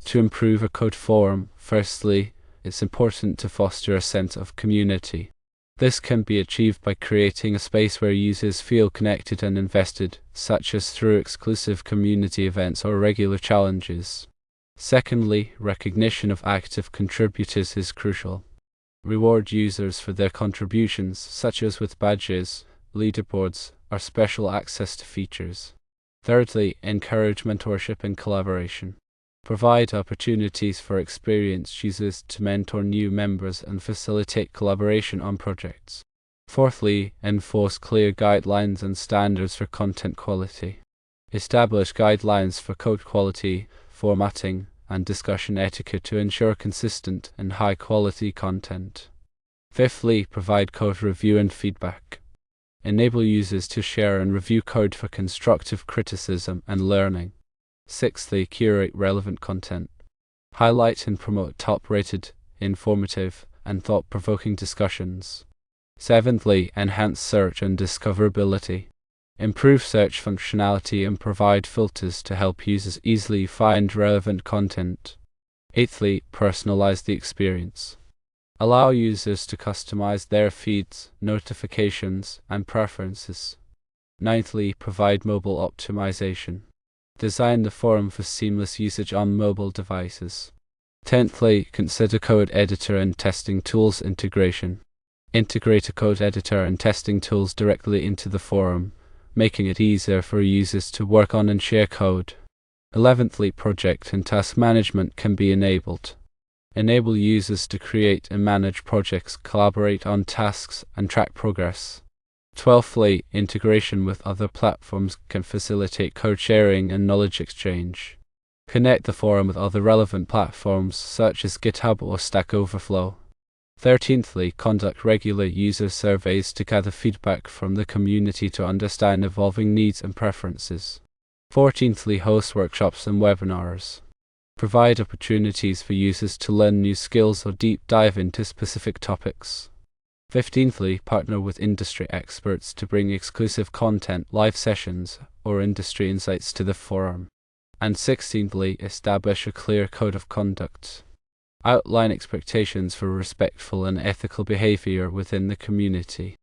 To improve a code forum, firstly, it's important to foster a sense of community. This can be achieved by creating a space where users feel connected and invested, such as through exclusive community events or regular challenges. Secondly, recognition of active contributors is crucial. Reward users for their contributions, such as with badges, leaderboards, or special access to features. Thirdly, encourage mentorship and collaboration. Provide opportunities for experienced users to mentor new members and facilitate collaboration on projects. Fourthly, enforce clear guidelines and standards for content quality. Establish guidelines for code quality, formatting, and discussion etiquette to ensure consistent and high-quality content. Fifthly, provide code review and feedback. Enable users to share and review code for constructive criticism and learning. Sixthly, curate relevant content. Highlight and promote top-rated, informative, and thought-provoking discussions. Seventhly, enhance search and discoverability. Improve search functionality and provide filters to help users easily find relevant content. Eighthly, personalize the experience. Allow users to customize their feeds, notifications, and preferences. Ninthly, provide mobile optimization. Design the forum for seamless usage on mobile devices. Tenthly, consider code editor and testing tools integration. Integrate a code editor and testing tools directly into the forum, making it easier for users to work on and share code. 11thly, project and task management can be enabled. Enable users to create and manage projects, collaborate on tasks, and track progress. 12thly, integration with other platforms can facilitate code sharing and knowledge exchange. Connect the forum with other relevant platforms such as GitHub or Stack Overflow. 13thly, conduct regular user surveys to gather feedback from the community to understand evolving needs and preferences. 14thly, host workshops and webinars. Provide opportunities for users to learn new skills or deep dive into specific topics. 15thly, partner with industry experts to bring exclusive content, live sessions, or industry insights to the forum. And 16thly, establish a clear code of conduct. Outline expectations for respectful and ethical behavior within the community.